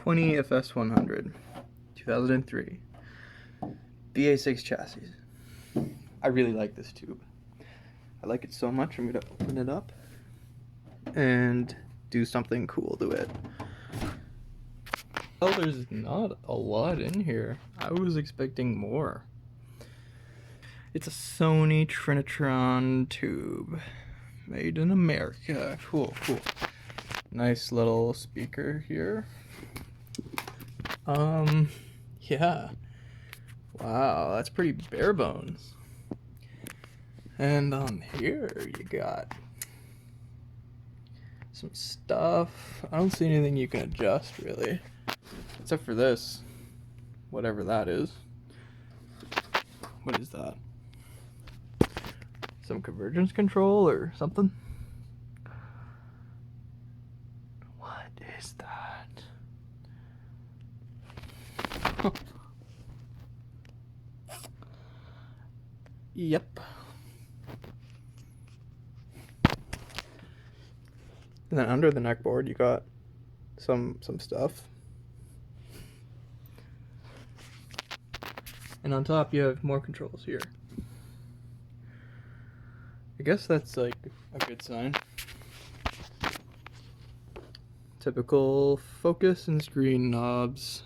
KV-20FS100, 2003, BA6 chassis. I really like this tube. I like it so much, I'm gonna open it up and do something cool to it. Well, there's not a lot in here. I was expecting more. It's a Sony Trinitron tube, made in America. Cool, cool. Nice little speaker here. Yeah. Wow, that's pretty bare bones. And on here you got some stuff. I don't see anything you can adjust really, except for this, whatever that is. What is that? Some convergence control or something? What is that? Yep. And then under the neck board you got some stuff. And on top you have more controls here. I guess that's like a good sign. Typical focus and screen knobs.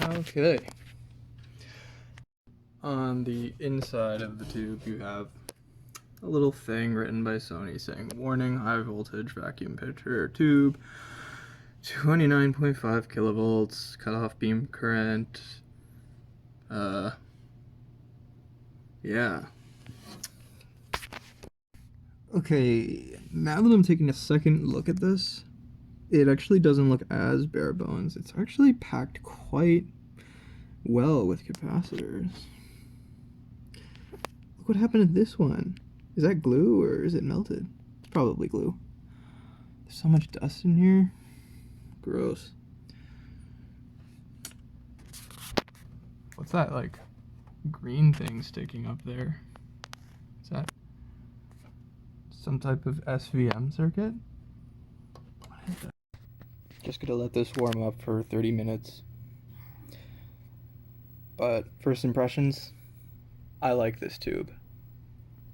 Okay. On the inside of the tube you have a little thing written by Sony saying, warning, high voltage vacuum pitcher tube, 29.5 kilovolts, cutoff beam current. Yeah. Okay, now that I'm taking a second look at this, it actually doesn't look as bare bones. It's actually packed quite well with capacitors. Look what happened to this one. Is that glue or is it melted? It's probably glue. There's so much dust in here. Gross. What's that like green thing sticking up there? Is that some type of SVM circuit? What is that? Just gonna let this warm up for 30 minutes. But first impressions, I like this tube.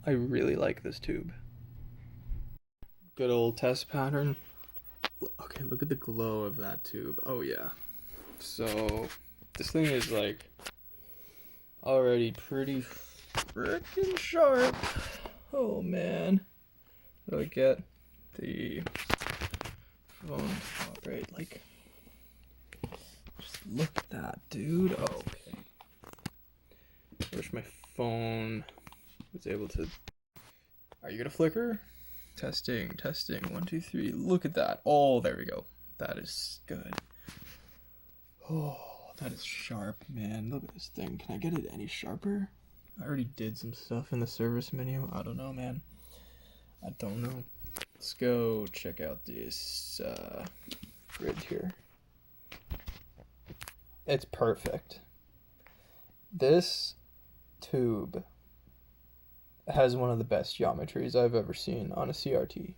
I really like this tube. Good old test pattern. Okay, look at the glow of that tube. Oh yeah. So this thing is like already pretty freaking sharp. Oh man. Do I get the phone? Alright, like, just look at that, dude. Oh, okay. I wish my phone was able to. Are you gonna flicker? Testing, testing. 1, 2, 3. Look at that. Oh, there we go. That is good. Oh, that is sharp, man. Look at this thing. Can I get it any sharper? I already did some stuff in the service menu. I don't know, man. I don't know. Let's go check out this grid here. It's perfect. This tube has one of the best geometries I've ever seen on a CRT.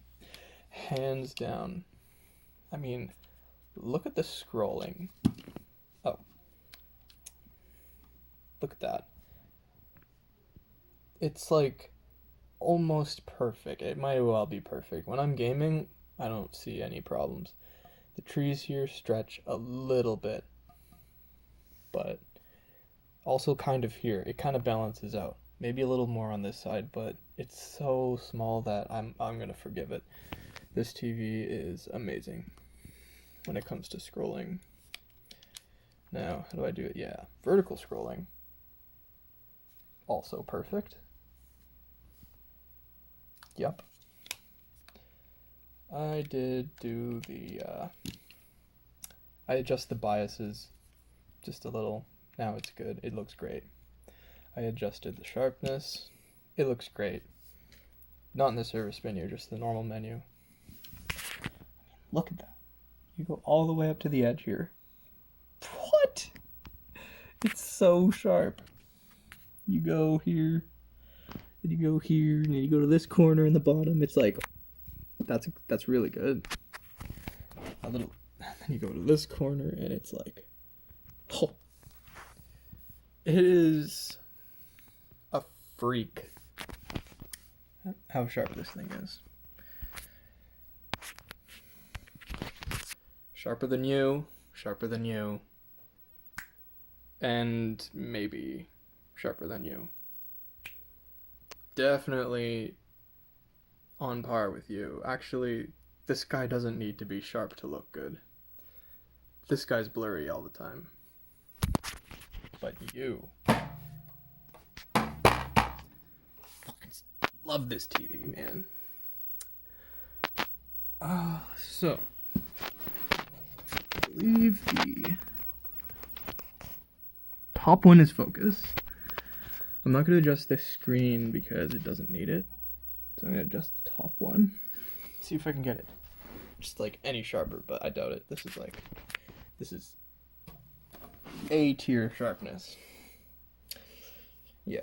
Hands down. I mean, look at the scrolling. Oh. Look at that. It's like almost perfect. It might well be perfect. When I'm gaming, I don't see any problems. The trees here stretch a little bit, but also kind of here. It kind of balances out. Maybe a little more on this side, but it's so small that I'm gonna forgive it. This TV is amazing when it comes to scrolling. Now, how do I do it? Yeah, vertical scrolling. Also perfect. Yep. I did do the, I adjust the biases just a little. Now it's good. It looks great. I adjusted the sharpness. It looks great. Not in the service menu, just the normal menu. Look at that. You go all the way up to the edge here. What? It's so sharp. You go here, then you go here, and then you go to this corner in the bottom. It's like, that's really good. A little, And you go to this corner and it's like, oh, it is a freak how sharp this thing is. Sharper than you, and maybe sharper than you. Definitely on par with you. Actually, this guy doesn't need to be sharp to look good. This guy's blurry all the time. But you fucking love this TV, man. So I believe the top one is focus. I'm not going to adjust this screen because it doesn't need it. So I'm going to adjust the top one. See if I can get it just like any sharper, but I doubt it. This is A tier sharpness. Yeah,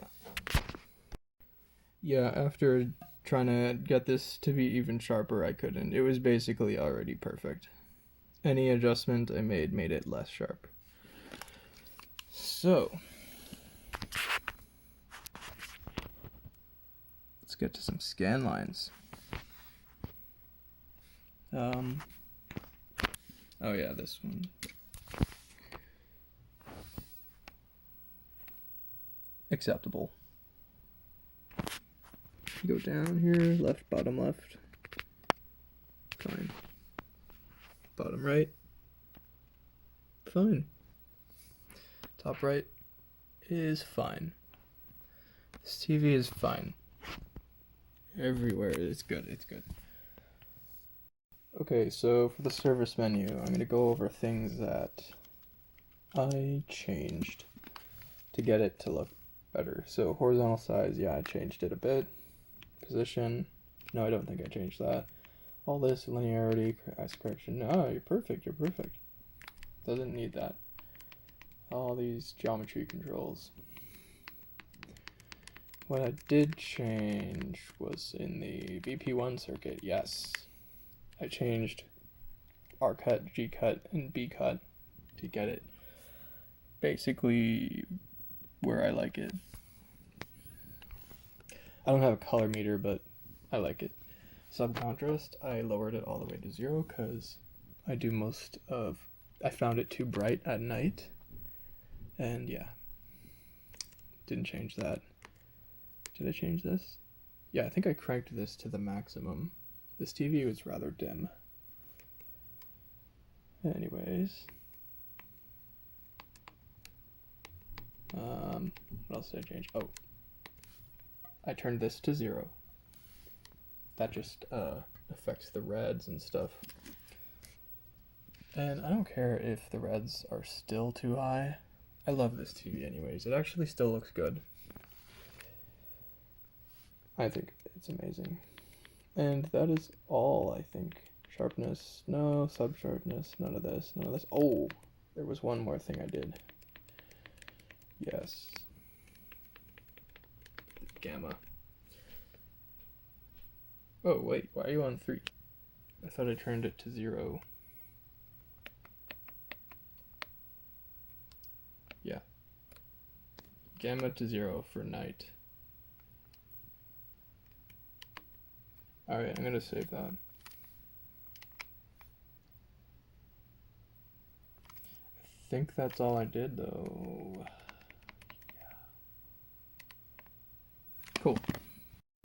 after trying to get this to be even sharper, I couldn't. It was basically already perfect. Any adjustment I made it less sharp. So let's get to some scan lines. Oh yeah, this one. Acceptable. Go down here, left, bottom left. Fine. Bottom right. Fine. Top right is fine. This TV is fine. Everywhere, it's good, it's good. Okay, so for the service menu, I'm going to go over things that I changed to get it to look better. So horizontal size, yeah, I changed it a bit. Position, no, I don't think I changed that. All this, linearity, aspect correction, no, you're perfect. Doesn't need that. All these geometry controls. What I did change was in the VP1 circuit, yes. I changed R cut, G cut, and B cut to get it basically where I like it. I don't have a color meter, but I like it. Subcontrast, I lowered it all the way to 0 because I found it too bright at night. And yeah, didn't change that. Did I change this? Yeah, I think I cranked this to the maximum. This TV was rather dim. Anyways. What else did I change? Oh. I turned this to 0. That just affects the reds and stuff. And I don't care if the reds are still too high. I love this TV anyways. It actually still looks good. I think it's amazing. And that is all, I think. Sharpness, no. Sub-sharpness, none of this, none of this. Oh, there was one more thing I did. Yes. Gamma. Oh, wait, why are you on 3? I thought I turned it to 0. Yeah. Gamma to 0 for night. Alright, I'm gonna save that. I think that's all I did, though. Yeah. Cool.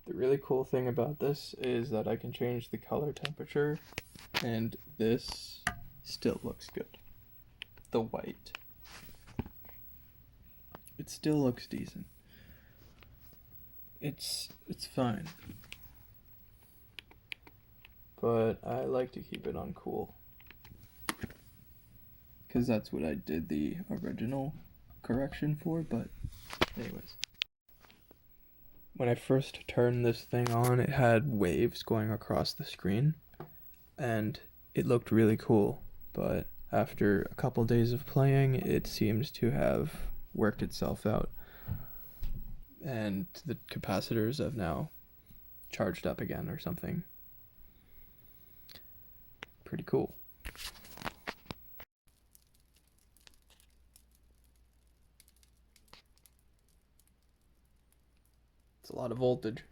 The really cool thing about this is that I can change the color temperature, and this still looks good. The white. It still looks decent. It's fine. But I like to keep it on cool, because that's what I did the original correction for, but anyways. When I first turned this thing on, it had waves going across the screen, and it looked really cool, but after a couple days of playing, it seems to have worked itself out, and the capacitors have now charged up again or something. Pretty cool. lot of voltage.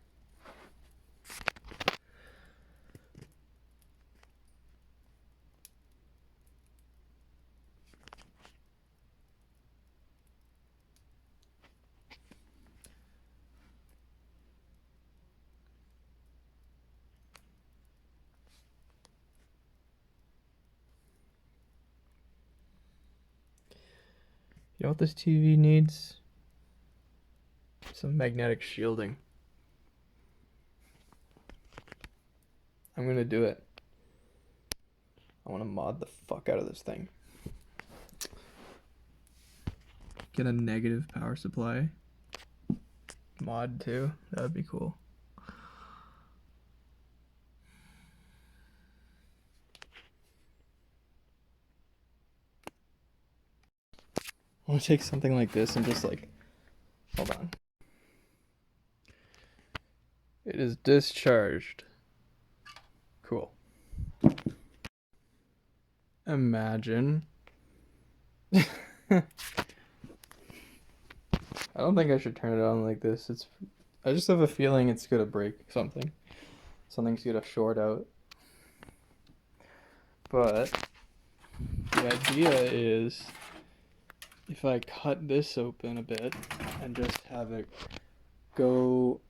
You know what this TV needs? Some magnetic shielding. I'm gonna do it. I want to mod the fuck out of this thing. Get a negative power supply. Mod too. That would be cool. I want to take something like this and just like, hold on. It is discharged. Cool. Imagine. I don't think I should turn it on like this. I just have a feeling it's gonna break something. Something's gonna short out. But the idea is if I cut this open a bit and just have it go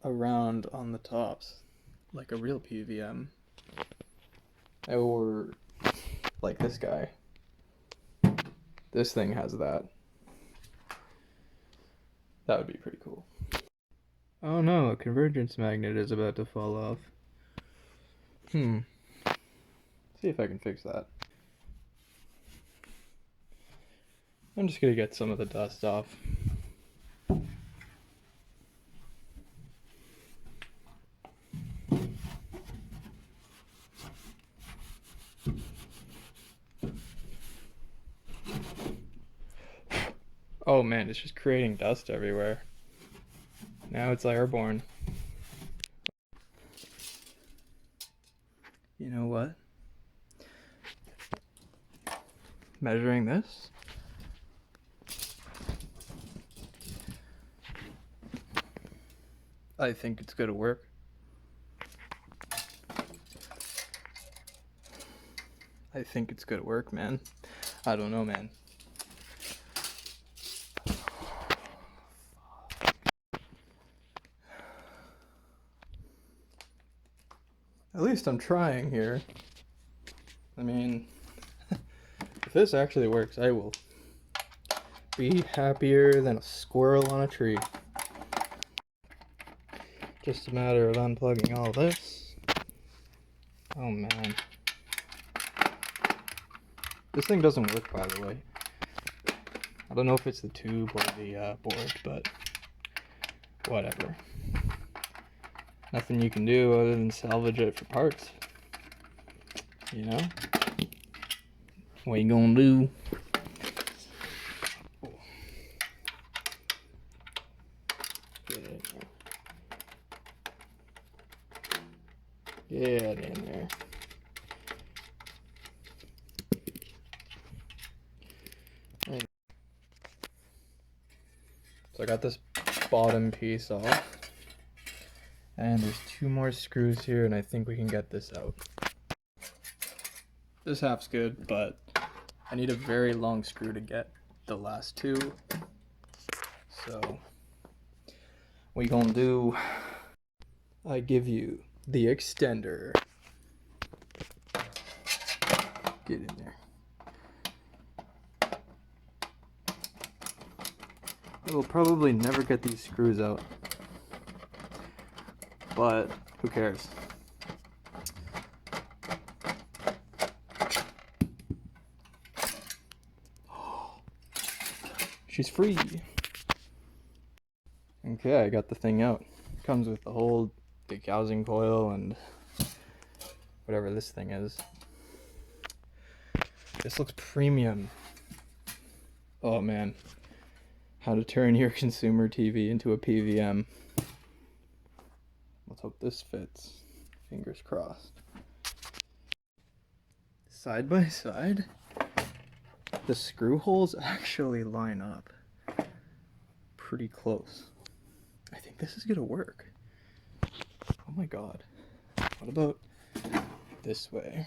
around on the tops like a real PVM, or like this guy. This thing has that. That would be pretty cool. Oh no, a convergence magnet is about to fall off. See if I can fix that. I'm just gonna get some of the dust off. Oh man, it's just creating dust everywhere. Now it's airborne. You know what? Measuring this. I think it's gonna work. I think it's gonna work, man. I don't know, man. At least I'm trying here. I mean, if this actually works, I will be happier than a squirrel on a tree. Just a matter of unplugging all this. Oh man. This thing doesn't work, by the way. I don't know if it's the tube or the board, but whatever. Nothing you can do other than salvage it for parts. You know? What you gonna do? Get it in there. Get in there. So I got this bottom piece off. And there's 2 more screws here, and I think we can get this out. This half's good, but I need a very long screw to get the last 2. So, what you gonna do? I give you the extender. Get in there. I will probably never get these screws out. But who cares? She's free. Okay, I got the thing out. Comes with the whole housing coil and whatever this thing is. This looks premium. Oh man. How to turn your consumer TV into a PVM. Let's hope this fits. Fingers crossed. Side by side, the screw holes actually line up pretty close. I think think this is gonna work. Oh my god. What about this way?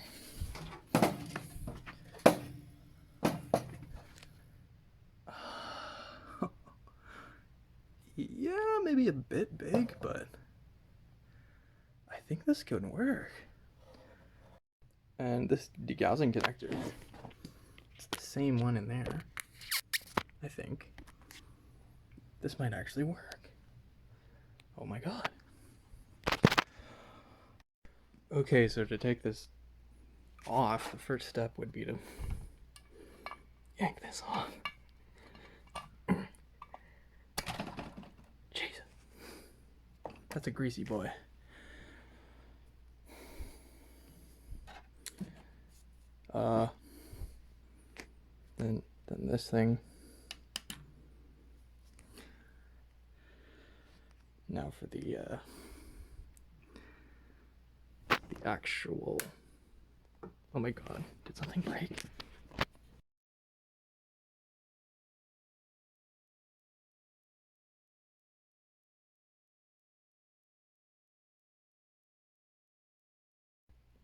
Yeah, maybe a bit big, but I think this could work. And this degaussing connector, it's the same one in there, I think. This might actually work. Oh my god. Okay, so to take this off, the first step would be to yank this off. Jesus. That's a greasy boy. Then this thing. Now for the actual. Oh my god, did something break?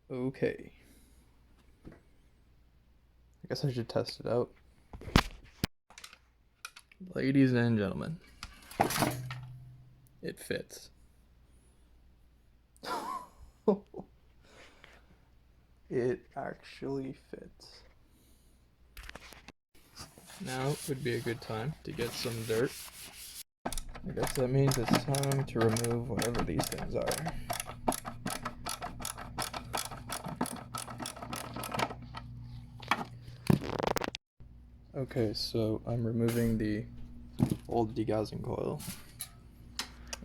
Okay. I guess I should test it out. Ladies and gentlemen, it fits. It actually fits. Now would be a good time to get some dirt. I guess that means it's time to remove whatever these things are. Okay, so I'm removing the old degaussing coil,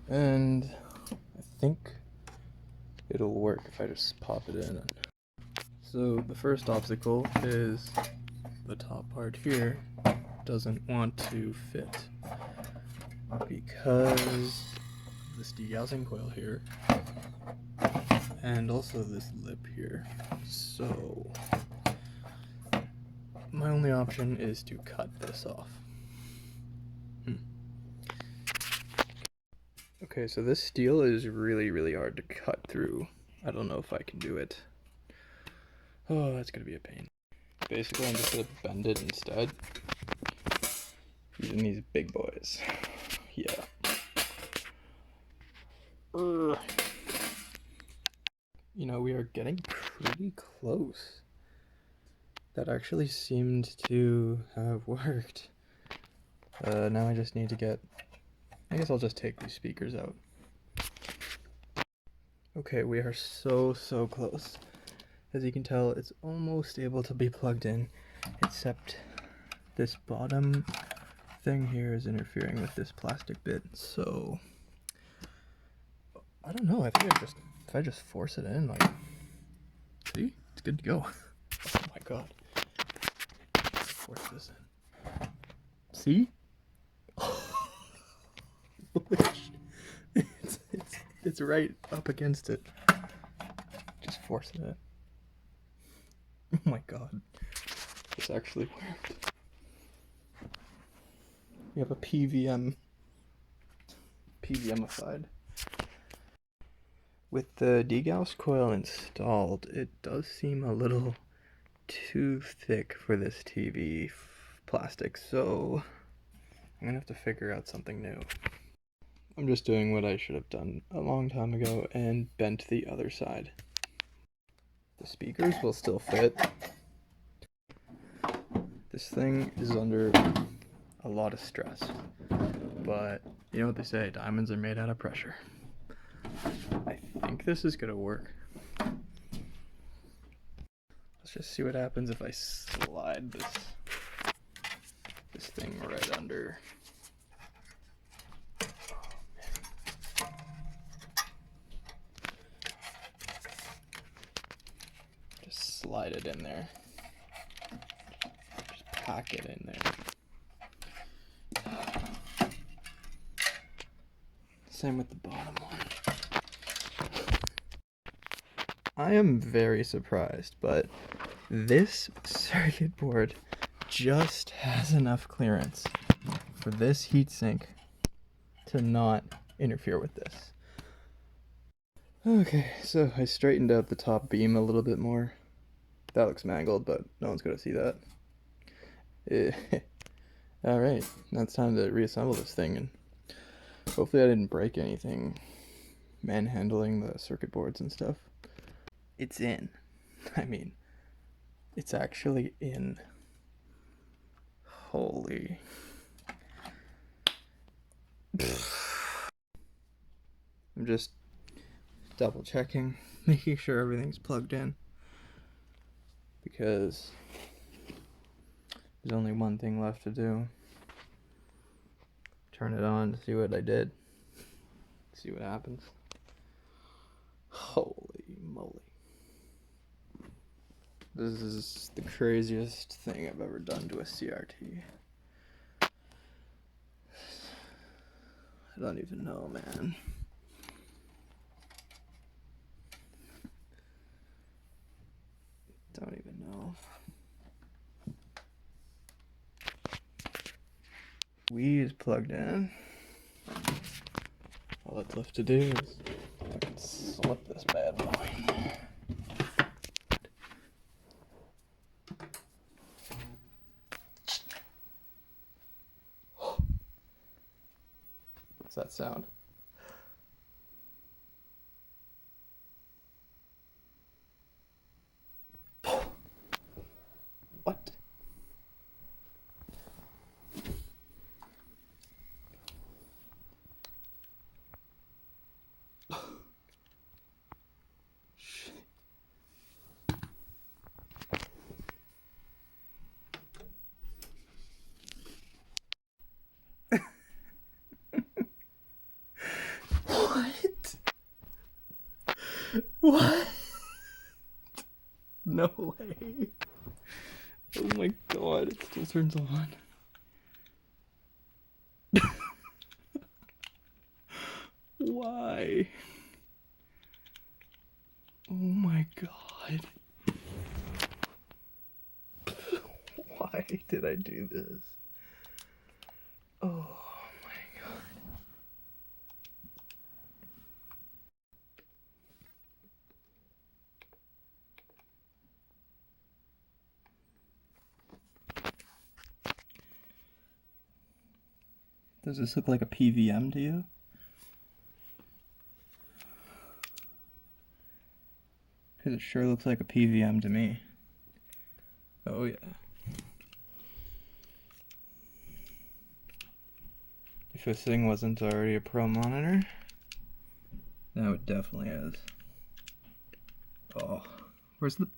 and I think it'll work if I just pop it in. So the first obstacle is the top part here doesn't want to fit because this degaussing coil here and also this lip here. So my only option is to cut this off. Okay, so this steel is really hard to cut through. I don't know if I can do it. Oh, that's gonna be a pain. Basically, I'm just gonna bend it instead. Using these big boys. Yeah. You know, we are getting pretty close. That actually seemed to have worked. Now I just need to get... I guess I'll just take these speakers out. Okay, we are so close. As you can tell, it's almost able to be plugged in, except this bottom thing here is interfering with this plastic bit, so I don't know. I think if I just force it in, like, see, it's good to go. Oh my god, force this in. See? it's right up against it. Just force it in. Oh my god, this actually worked. We have a PVM-ified. With the degauss coil installed, it does seem a little too thick for this TV plastic, so I'm gonna have to figure out something new. I'm just doing what I should have done a long time ago and bent the other side. The speakers will still fit. This thing is under a lot of stress, but you know what they say, diamonds are made out of pressure. I think this is gonna work. Let's just see what happens if I slide this thing right under. Just slide it in there. Just pack it in there. Same with the bottom one. I am very surprised, but this circuit board just has enough clearance for this heatsink to not interfere with this. Okay, so I straightened out the top beam a little bit more. That looks mangled, but no one's gonna see that. Alright, now it's time to reassemble this thing, and hopefully I didn't break anything manhandling the circuit boards and stuff. It's in. I mean, it's actually in. Holy. I'm just double checking, making sure everything's plugged in, because there's only one thing left to do. Turn it on to see what I did. See what happens. Holy moly. This is the craziest thing I've ever done to a CRT. I don't even know, man. Don't even know. Wii is plugged in. All that's left to do is fucking slip this bad boy. What's that sound? What? What? What? No way. Oh my god, it still turns on. Why? Oh my god. Why did I do this? Oh my god. Does this look like a PVM to you? Because it sure looks like a PVM to me. Oh yeah. If this thing wasn't already a pro monitor, now it definitely is. Oh, where's the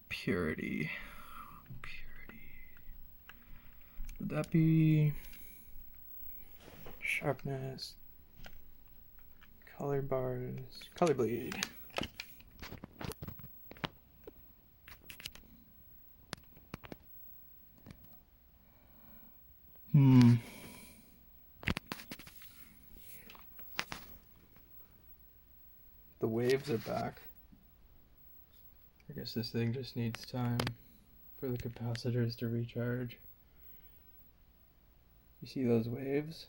purity? Would that be sharpness, color bars, color bleed? The waves are back. I guess this thing just needs time for the capacitors to recharge. You see those waves?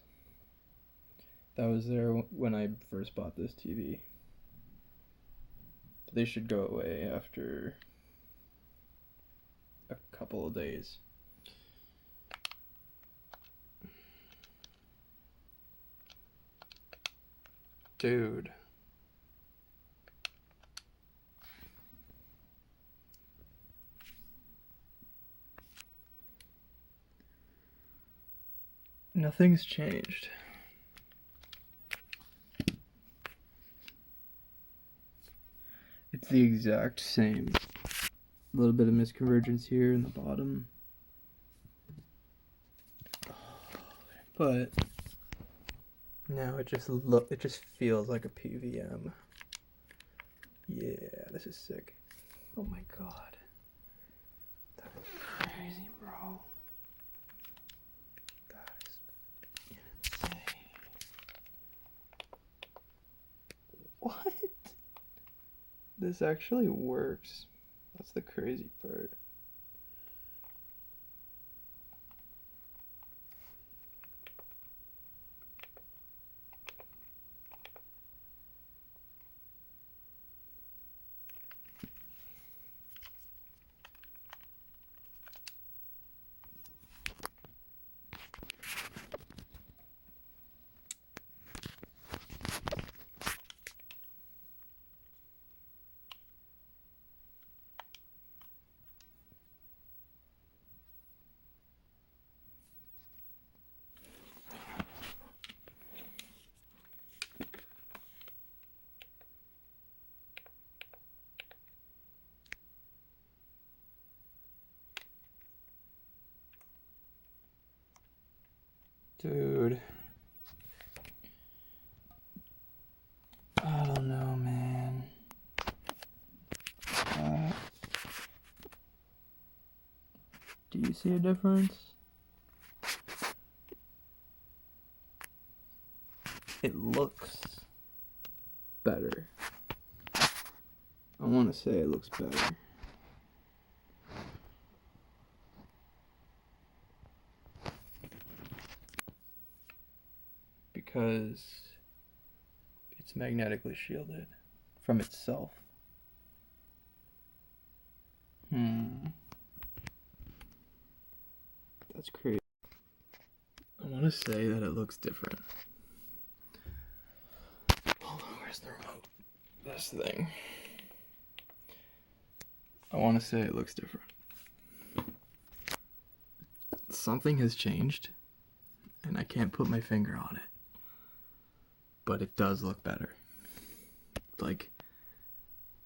That was there when I first bought this TV. But they should go away after a couple of days. Dude. Nothing's changed. It's the exact same. A little bit of misconvergence here in the bottom. But now it just feels like a PVM. Yeah, this is sick. Oh my god. That is crazy, bro. That is insane. What? This actually works. That's the crazy part. Dude. I don't know, man. Do you see a difference? It looks better. I want to say it looks better. Because it's magnetically shielded from itself. That's crazy. I want to say that it looks different. Hold on, where's the remote? This thing. I want to say it looks different. Something has changed, and I can't put my finger on it. But it does look better. Like,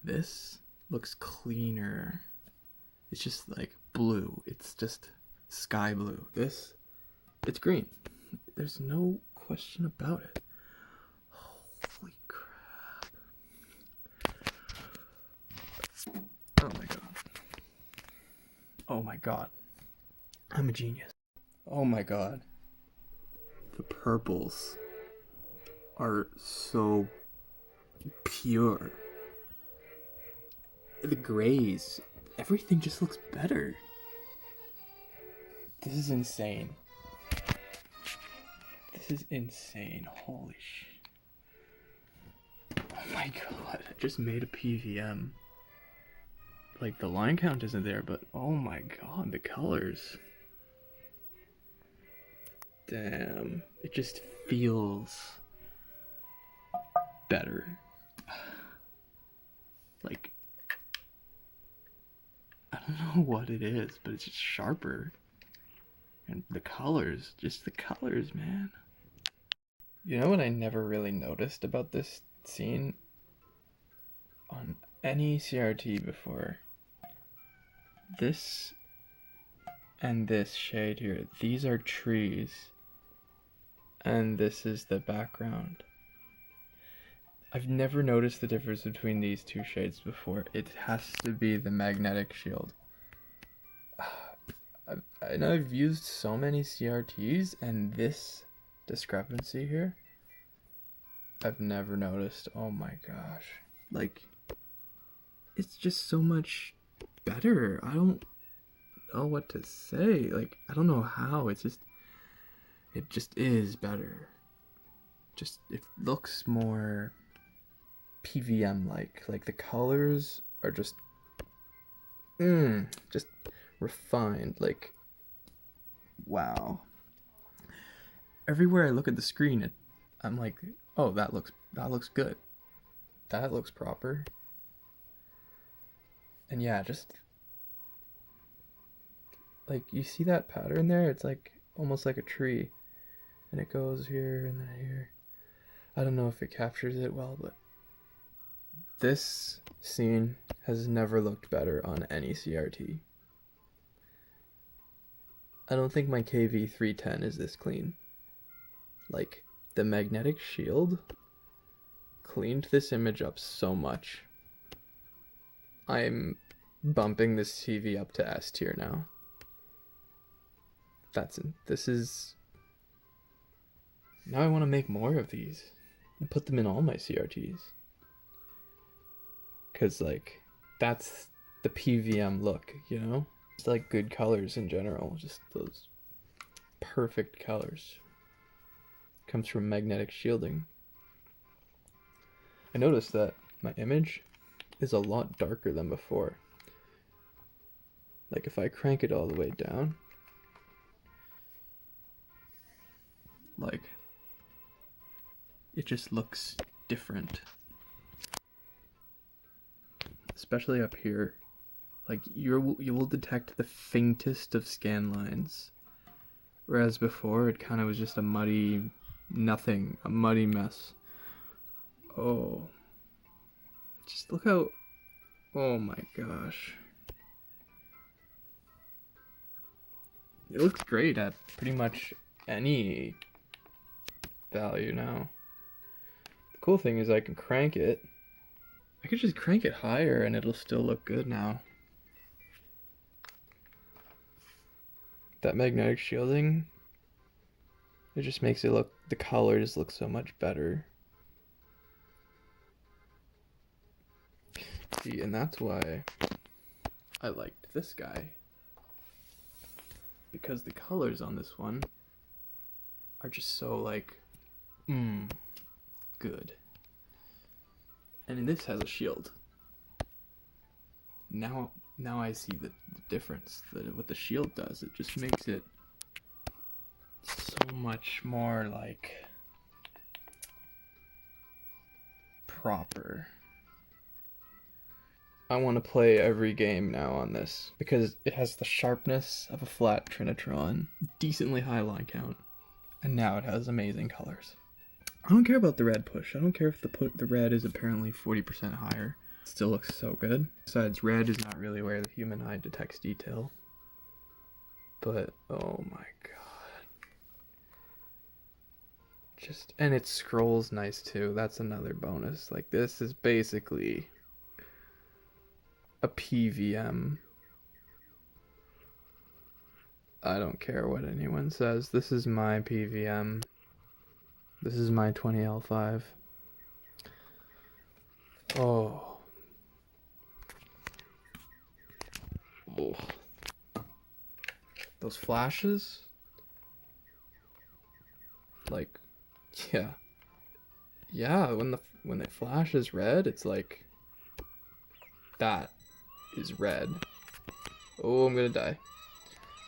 this looks cleaner. It's just like blue. It's just sky blue. This, it's green. There's no question about it. Holy crap. Oh my god. Oh my god. I'm a genius. Oh my god. The purples are so pure. The grays, everything just looks better. This is insane. This is insane. Holy shit. Oh my god, I just made a PVM. Like, the line count isn't there, but oh my god, the colors. Damn, it just feels better. Like, I don't know what it is, but it's just sharper. And the colors, just the colors, man. You know what I never really noticed about this scene on any CRT before? This and this shade here, these are trees. And this is the background. I've never noticed the difference between these two shades before. It has to be the magnetic shield. I know I've used so many CRTs, and this discrepancy here, I've never noticed. Oh my gosh. Like, it's just so much better. I don't know what to say. Like, I don't know how. It just is better. Just, it looks more PVM-like. Like, the colors are just refined. Like, wow. Everywhere I look at the screen, I'm like, oh, that looks good. That looks proper. And yeah, just like, you see that pattern there? It's like almost like a tree, and it goes here and then here. I don't know if it captures it well, but this scene has never looked better on any CRT. I don't think my KV-310 is this clean. Like, the magnetic shield cleaned this image up so much. I'm bumping this TV up to S tier now. This is... Now I want to make more of these and put them in all my CRTs. Because, like, that's the PVM look, you know? It's like good colors in general, just those perfect colors. Comes from magnetic shielding. I noticed that my image is a lot darker than before. Like, if I crank it all the way down, like, it just looks different. Especially up here. Like, you will detect the faintest of scan lines. Whereas before, it kind of was just a muddy nothing, a muddy mess. Oh. Just look how... Oh my gosh. It looks great at pretty much any value now. The cool thing is I can crank it. I could just crank it higher and it'll still look good now. That magnetic shielding, it just makes it look, the colors look so much better. See, and that's why I liked this guy. Because the colors on this one are just so like, good. And this has a shield. Now I see the difference that what the shield does. It just makes it so much more like proper. I want to play every game now on this because it has the sharpness of a flat Trinitron, decently high line count, and now it has amazing colors. I don't care about the red push. I don't care if the red is apparently 40% higher. It still looks so good. Besides, red is not really where the human eye detects detail. But, oh my god. And it scrolls nice too. That's another bonus. Like, this is basically a PVM. I don't care what anyone says. This is my PVM. This is my 20L5. Oh. Oh. Those flashes? Like, yeah. Yeah, when the flash is red, it's like that is red. Oh, I'm gonna die.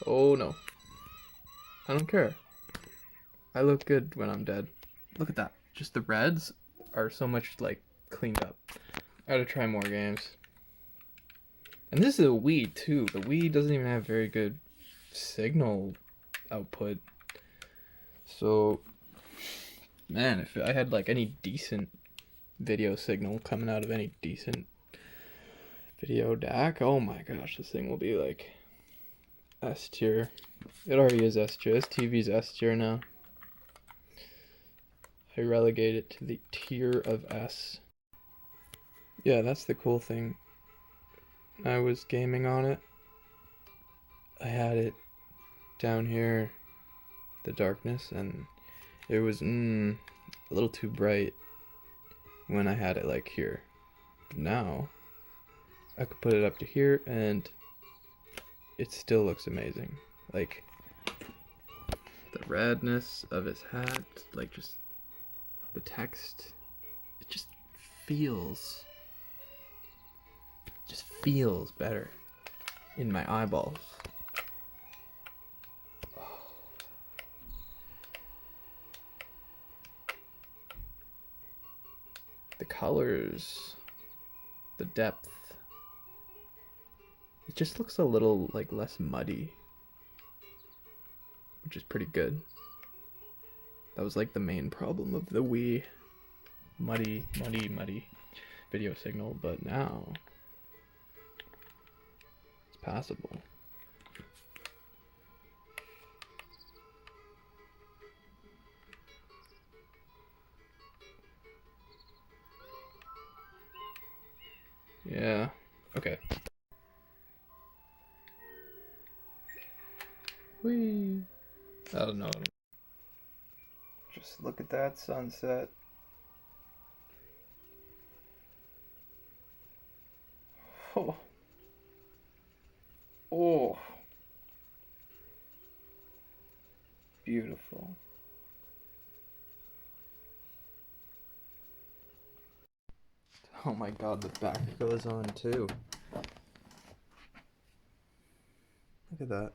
Oh no. I don't care. I look good when I'm dead. Look at that. Just the reds are so much like cleaned up. I gotta try more games. And this is a Wii too. The Wii doesn't even have very good signal output. So, man, if I had like any decent video signal coming out of any decent video DAC, oh my gosh, this thing will be like S tier. It already is S tier. This TV's S tier now. I relegate it to the tier of S. Yeah, that's the cool thing. I was gaming on it. I had it down here, the darkness, and it was a little too bright when I had it like here. But now I could put it up to here and it still looks amazing. Like the redness of his hat, like just the text, it just feels better in my eyeballs. The colors, the depth, it just looks a little like less muddy, which is pretty good. That was like the main problem of the Wii, muddy video signal, but now it's passable. Yeah, okay. Whee! I don't know. Just look at that sunset. Oh. Oh. Beautiful. Oh my god, the back goes on too. Look at that.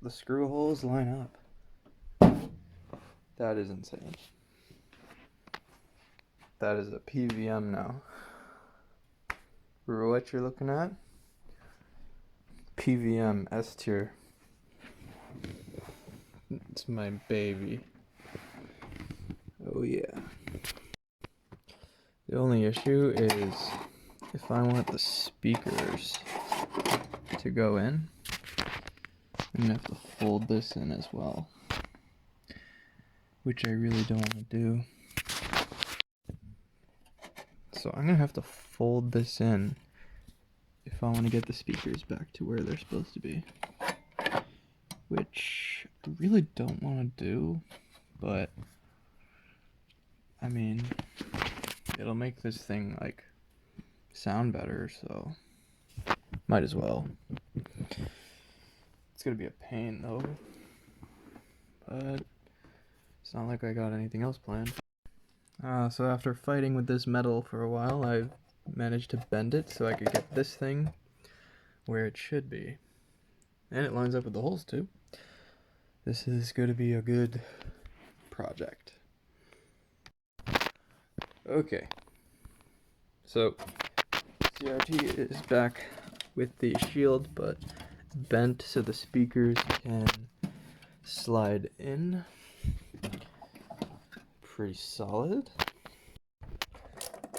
The screw holes line up. That is insane. That is a PVM now. What you're looking at? PVM S tier. It's my baby. Oh yeah. The only issue is if I want the speakers to go in, I'm gonna have to fold this in as well. which I really don't want to do. So I'm gonna have to fold this in if I want to get the speakers back to where they're supposed to be, which I really don't want to do, but I mean, it'll make this thing like sound better, so might as well. It's gonna be a pain though, but it's not like I got anything else planned. So after fighting with this metal for a while, I've managed to bend it so I could get this thing where it should be. And it lines up with the holes too. This is going to be a good project. Okay. So, CRT is back with the shield, but bent so the speakers can slide in. Pretty solid.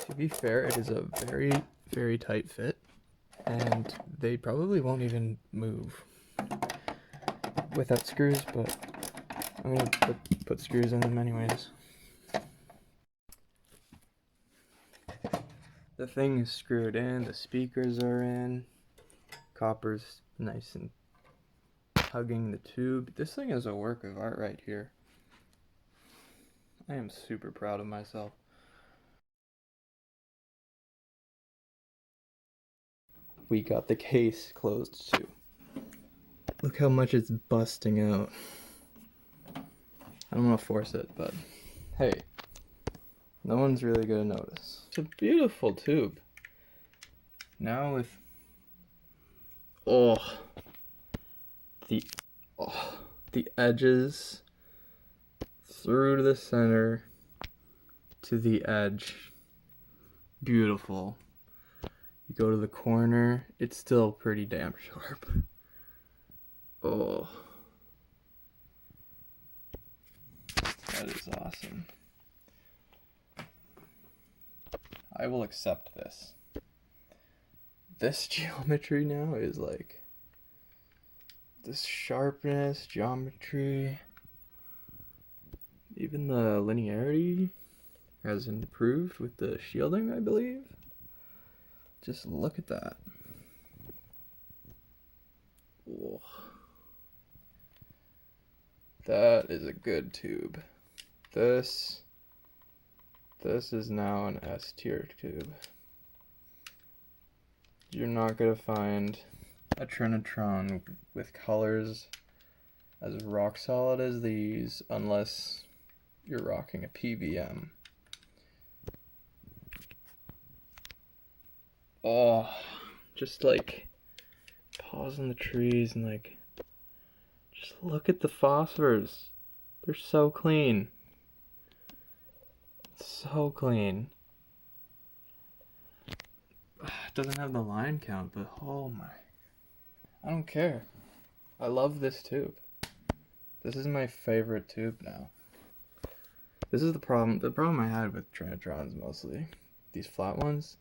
To be fair, it is a very, very tight fit, and they probably won't even move without screws, but I'm gonna put screws in them anyways. The thing is screwed in, the speakers are in, copper's nice and hugging the tube. This thing is a work of art right here. I am super proud of myself. We got the case closed too. Look how much it's busting out. I don't want to force it, but hey, no one's really gonna notice. It's a beautiful tube. Now with the edges through to the center to the edge. Beautiful. You go to the corner, it's still pretty damn sharp. Oh, that is awesome. I will accept this. This geometry now is like, this sharpness, geometry, even the linearity has improved with the shielding, I believe. Just look at that. Oh. That is a good tube. This is now an S tier tube. You're not gonna find a Trinitron with colors as rock solid as these unless you're rocking a PVM. Oh, just like pause on the trees and like just look at the phosphors. They're so clean. So clean. It doesn't have the line count, but oh my. I don't care. I love this tube. This is my favorite tube now. This is the problem. The problem I had with Trinitrons mostly, these flat ones,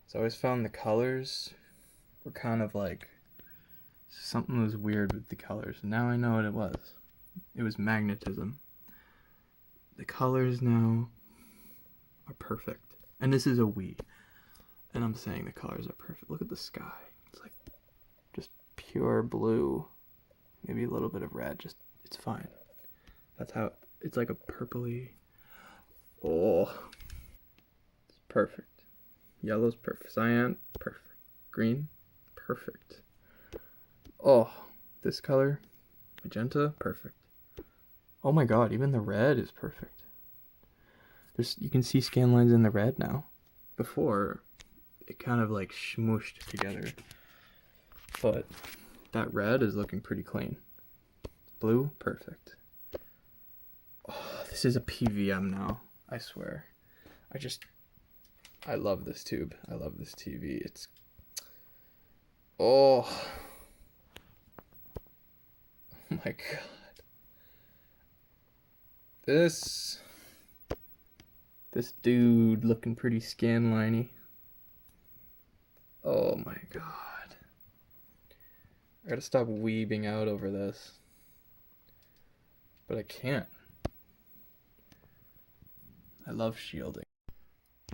is I always found the colors were kind of like, something was weird with the colors. Now I know what it was. It was magnetism. The colors now are perfect. And this is a Wii. And I'm saying the colors are perfect. Look at the sky. It's like just pure blue. Maybe a little bit of red. Just, it's fine. That's how, it's like a purpley. Oh. It's perfect. Yellow's perfect. Cyan, perfect. Green, perfect. Oh, this color, magenta, perfect. Oh my god, even the red is perfect. You can see scan lines in the red now. Before, it kind of like smooshed together. But that red is looking pretty clean. Blue, perfect. Oh, this is a PVM now, I swear. I love this tube. I love this TV. It's, oh my god. This dude looking pretty Scanline-y. Oh my god. I gotta stop weebing out over this. But I can't. I love shielding.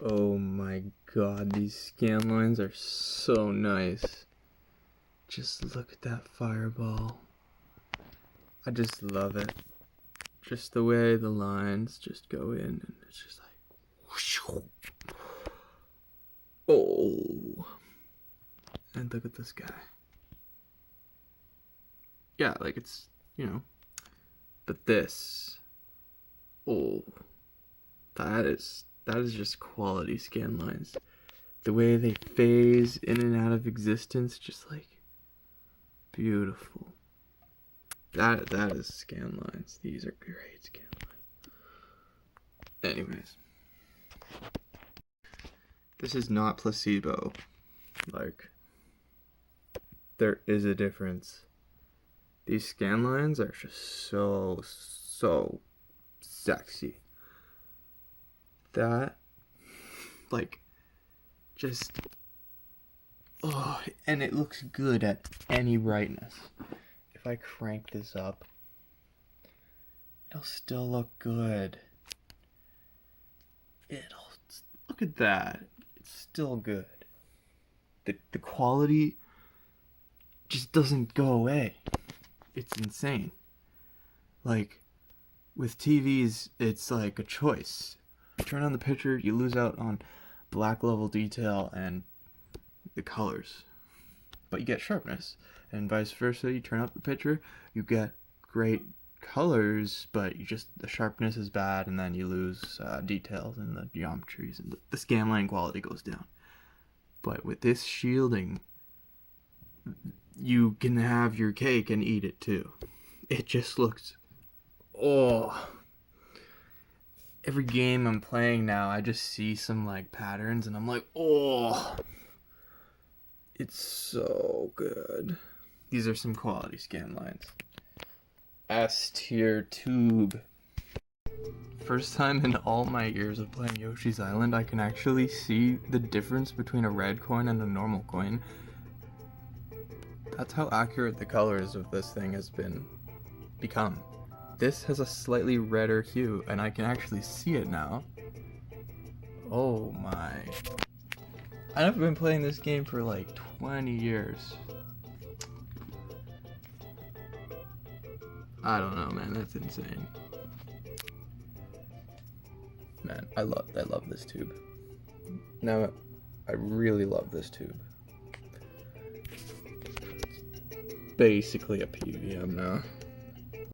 Oh my god, these scan lines are so nice. Just look at that fireball. I just love it. Just the way the lines just go in and it's just like whoosh. Oh. And look at this guy. Yeah, like it's, you know, but this, oh, that is just quality scan lines. The way they phase in and out of existence, just like beautiful. That is scan lines. These are great scan lines. Anyways, this is not placebo. Like, there is a difference. These scan lines are just so sexy. That, like, just, oh, and it looks good at any brightness. If I crank this up, it'll still look good. Look at that. It's still good. The quality just doesn't go away. It's insane. Like, with TVs, it's like a choice. You turn on the picture, you lose out on black level detail and the colors, but you get sharpness, and vice versa. You turn up the picture, you get great colors, but the sharpness is bad, and then you lose details and the geometries, and the scanline quality goes down. But with this shielding, you can have your cake and eat it too. It just looks, oh. Every game I'm playing now, I just see some like patterns and I'm like, oh, it's so good. These are some quality scan lines. S tier tube. First time in all my years of playing Yoshi's Island, I can actually see the difference between a red coin and a normal coin. That's how accurate the colors of this thing has become. This has a slightly redder hue, and I can actually see it now. Oh my. I've been playing this game for like 20 years. I don't know, man, that's insane. Man, I love this tube. Now, I really love this tube. It's basically a PVM now.